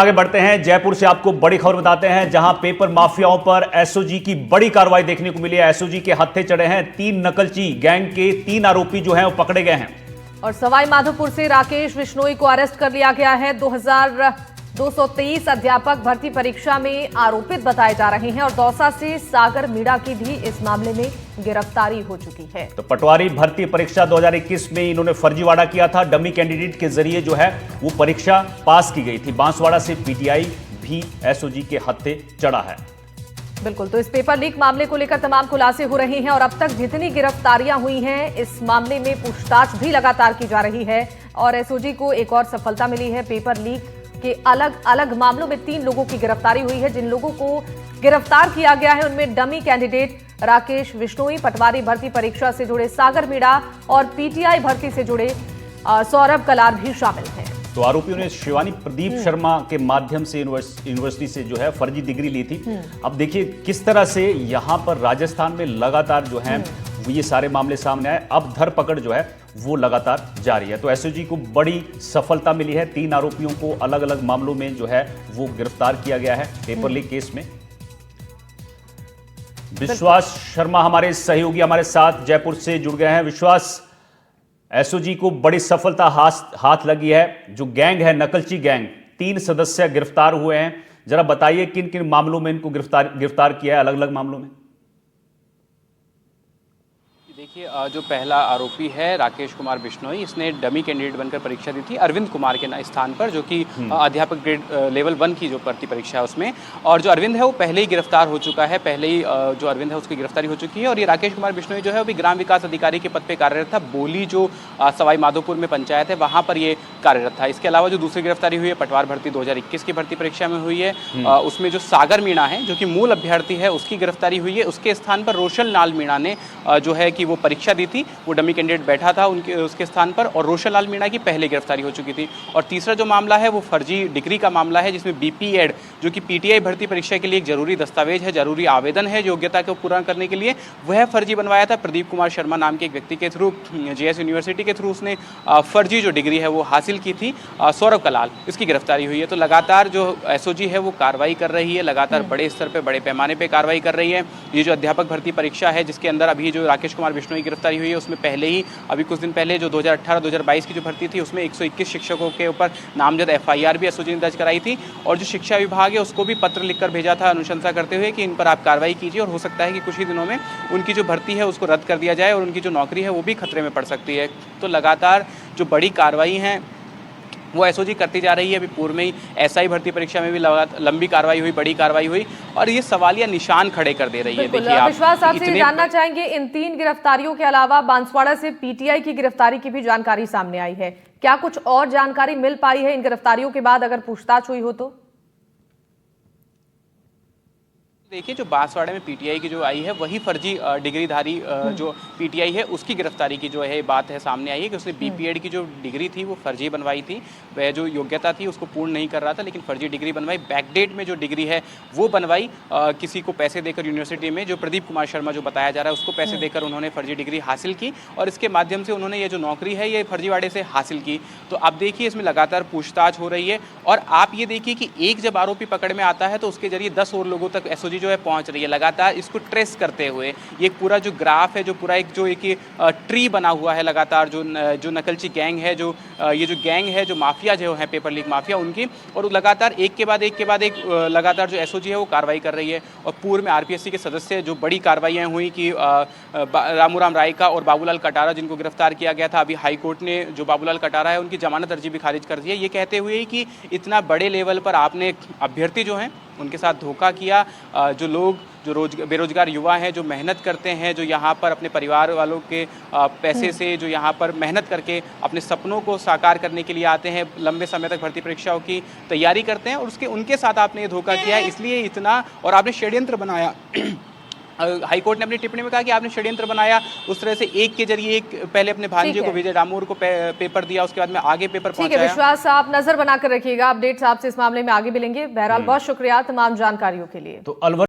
आगे बढ़ते हैं। जयपुर से आपको बड़ी खबर बताते हैं, जहां पेपर माफियाओं पर एसओजी की बड़ी कार्रवाई देखने को मिली है। एसओजी के हत्थे चढ़े हैं 3 नकलची गैंग के 3 आरोपी जो हैं वो पकड़े गए हैं। और सवाई माधोपुर से राकेश बिश्नोई को अरेस्ट कर लिया गया है। 2223 अध्यापक भर्ती परीक्षा में आरोपित बताए जा रहे हैं और दौसा से सागर मीणा की भी इस मामले में गिरफ्तारी हो चुकी है। तो पटवारी भर्ती परीक्षा 2021 में इन्होंने फर्जीवाड़ा किया था। डमी कैंडिडेट के जरिए जो है वो परीक्षा पास की गई थी। बांसवाड़ा से पीटीआई भी एसओजी के हत्थे चढ़ा है। बिल्कुल, तो इस पेपर लीक मामले को लेकर तमाम खुलासे हो रहे हैं और अब तक जितनी गिरफ्तारियां हुई हैं इस मामले में पूछताछ भी लगातार की जा रही है और एसओजी को एक और सफलता मिली है। पेपर लीक के अलग अलग मामलों में 3 लोगों की गिरफ्तारी हुई है। जिन लोगों को गिरफ्तार किया गया है उनमें डमी कैंडिडेट राकेश बिश्नोई, पटवारी भर्ती परीक्षा से जुड़े सागर मीणा और पीटीआई भर्ती से जुड़े सौरभ कलार भी शामिल हैं। तो आरोपियों ने शिवानी प्रदीप शर्मा के माध्यम से यूनिवर्सिटी से जो है फर्जी डिग्री ली थी। अब देखिए किस तरह से यहां पर राजस्थान में लगातार जो है ये सारे मामले सामने आए। अब धरपकड़ जो है वो लगातार जारी है। तो एसओजी को बड़ी सफलता मिली है। 3 आरोपियों को अलग अलग मामलों में जो है वो गिरफ्तार किया गया है पेपर लीक केस में। विश्वास शर्मा हमारे सहयोगी हमारे साथ जयपुर से जुड़ गए हैं। विश्वास, एसओजी को बड़ी सफलता हाथ लगी है। जो गैंग है नकलची गैंग, 3 सदस्य गिरफ्तार हुए हैं। जरा बताइए किन किन मामलों में इनको गिरफ्तार किया है, अलग अलग मामलों में। देखिए, जो पहला आरोपी है राकेश कुमार बिश्नोई, इसने डमी कैंडिडेट बनकर परीक्षा दी थी अरविंद कुमार के स्थान पर, जो कि अध्यापक ग्रेड लेवल 1 की जो भर्ती परीक्षा है उसमें। और जो अरविंद है वो पहले ही गिरफ्तार हो चुका है, पहले ही जो अरविंद है उसकी गिरफ्तारी हो चुकी है। और ये राकेश कुमार बिश्नोई जो है अभी ग्राम विकास अधिकारी के पद पर कार्यरत था। बोली जो सवाई माधोपुर में पंचायत है वहाँ पर ये कार्यरत था। इसके अलावा जो दूसरी गिरफ्तारी हुई है पटवार भर्ती 2021 की भर्ती परीक्षा में हुई है, उसमें जो सागर मीणा है जो कि मूल अभ्यर्थी है उसकी गिरफ्तारी हुई है। उसके स्थान पर रोशन लाल मीणा ने जो है कि वो परीक्षा दी थी, वो डमी कैंडिडेट बैठा था उसके स्थान पर, और रोशन लाल मीणा की पहले गिरफ्तारी हो चुकी थी। और तीसरा जो मामला है वो फर्जी डिग्री का मामला है, जिसमें बीपीएड जो कि पीटीआई भर्ती परीक्षा के लिए एक जरूरी दस्तावेज है, जरूरी आवेदन है योग्यता को पूरा करने के लिए, वह फर्जी बनवाया था प्रदीप कुमार शर्मा नाम के एक व्यक्ति के थ्रू। जेएस यूनिवर्सिटी के थ्रू उसने फर्जी जो डिग्री है वो हासिल की थी। सौरभ कलाल, इसकी गिरफ्तारी हुई है। तो लगातार जो एसओजी है वो कार्रवाई कर रही है, लगातार बड़े स्तर पर बड़े पैमाने पर कार्रवाई कर रही है। ये जो अध्यापक भर्ती परीक्षा है जिसके अंदर अभी जो राकेश कुमार बिश्नोई गिरफ्तारी हुई है उसमें पहले ही अभी कुछ दिन पहले जो 2018-2022 की जो भर्ती थी उसमें 121 शिक्षकों के ऊपर नामजद एफआईआर भी एसओजी ने दर्ज कराई थी। और जो शिक्षा विभाग है उसको भी पत्र लिखकर भेजा था अनुशंसा करते हुए कि इन पर आप कार्रवाई कीजिए और हो सकता है कि कुछ ही दिनों में उनकी जो भर्ती है उसको रद्द कर दिया जाए और उनकी जो नौकरी है वो भी खतरे में पड़ सकती है। तो लगातार जो बड़ी कार्रवाई है वो एसओजी करती जा रही है। अभी पूर्व में ही एसआई भर्ती परीक्षा में भी लंबी कार्रवाई हुई, बड़ी कार्रवाई हुई और ये सवालिया निशान खड़े कर दे रही है। देखिए, आप विश्वास आपसे जानना चाहेंगे, इन 3 गिरफ्तारियों के अलावा बांसवाड़ा से पीटीआई की गिरफ्तारी की भी जानकारी सामने आई है। क्या कुछ और जानकारी मिल पाई है इन गिरफ्तारियों के बाद, अगर पूछताछ हुई हो तो? देखिए, जो बांसवाड़े में पीटीआई की जो आई है वही फर्जी डिग्रीधारी जो पीटीआई है उसकी गिरफ्तारी की जो है बात है सामने आई है कि उसने बीपीएड की जो डिग्री थी वो फर्जी बनवाई थी। वह जो योग्यता थी उसको पूर्ण नहीं कर रहा था लेकिन फर्जी डिग्री बनवाई। बैकडेट में जो डिग्री है वो बनवाई किसी को पैसे देकर यूनिवर्सिटी में, जो प्रदीप कुमार शर्मा जो बताया जा रहा है उसको पैसे देकर उन्होंने फर्जी डिग्री हासिल की और इसके माध्यम से उन्होंने ये जो नौकरी है ये फर्जीवाड़े से हासिल की। तो आप देखिए इसमें लगातार पूछताछ हो रही है और आप ये देखिए कि एक जब आरोपी पकड़ में आता है तो उसके जरिए 10 और लोगों तक एसओजी जो है पहुंच रही है, लगातार इसको ट्रेस करते हुए। ये पूरा जो ग्राफ है, जो पूरा एक ट्री बना हुआ है, लगातार जो नकलची गैंग है, जो ये जो गैंग है, जो माफिया जो है पेपर लीक माफिया उनकी, और लगातार एक के बाद एक लगातार जो एसओजी है वो कार्रवाई कर रही है। और पूर्व में आरपीएससी के सदस्य जो बड़ी कार्रवाइयाँ हुई कि रामूराम रायका और बाबूलाल कटारा जिनको गिरफ्तार किया गया था, अभी हाईकोर्ट ने जो बाबूलाल कटारा है उनकी जमानत अर्जी भी खारिज कर दी है, ये कहते हुए कि इतना बड़े लेवल पर आपने अभ्यर्थी जो हैं उनके साथ धोखा किया। जो लोग जो बेरोजगार युवा हैं, जो मेहनत करते हैं, जो यहाँ पर अपने परिवार वालों के पैसे से जो यहाँ पर मेहनत करके अपने सपनों को साकार करने के लिए आते हैं, लंबे समय तक भर्ती परीक्षाओं की तैयारी करते हैं और उनके साथ आपने ये धोखा किया है, इसलिए इतना, और आपने षड्यंत्र बनाया। हाईकोर्ट ने अपनी टिप्पणी में कहा कि आपने षड्यंत्र बनाया, उस तरह से एक के जरिए एक पहले अपने भांजे को विजय डामोर को पेपर दिया, उसके बाद में आगे पेपर पहुंचाया। विश्वास, आप नजर बनाकर रखिएगा, अपडेट्स आपसे इस मामले में आगे मिलेंगे। बहरहाल बहुत शुक्रिया तमाम जानकारियों के लिए। तो अलवर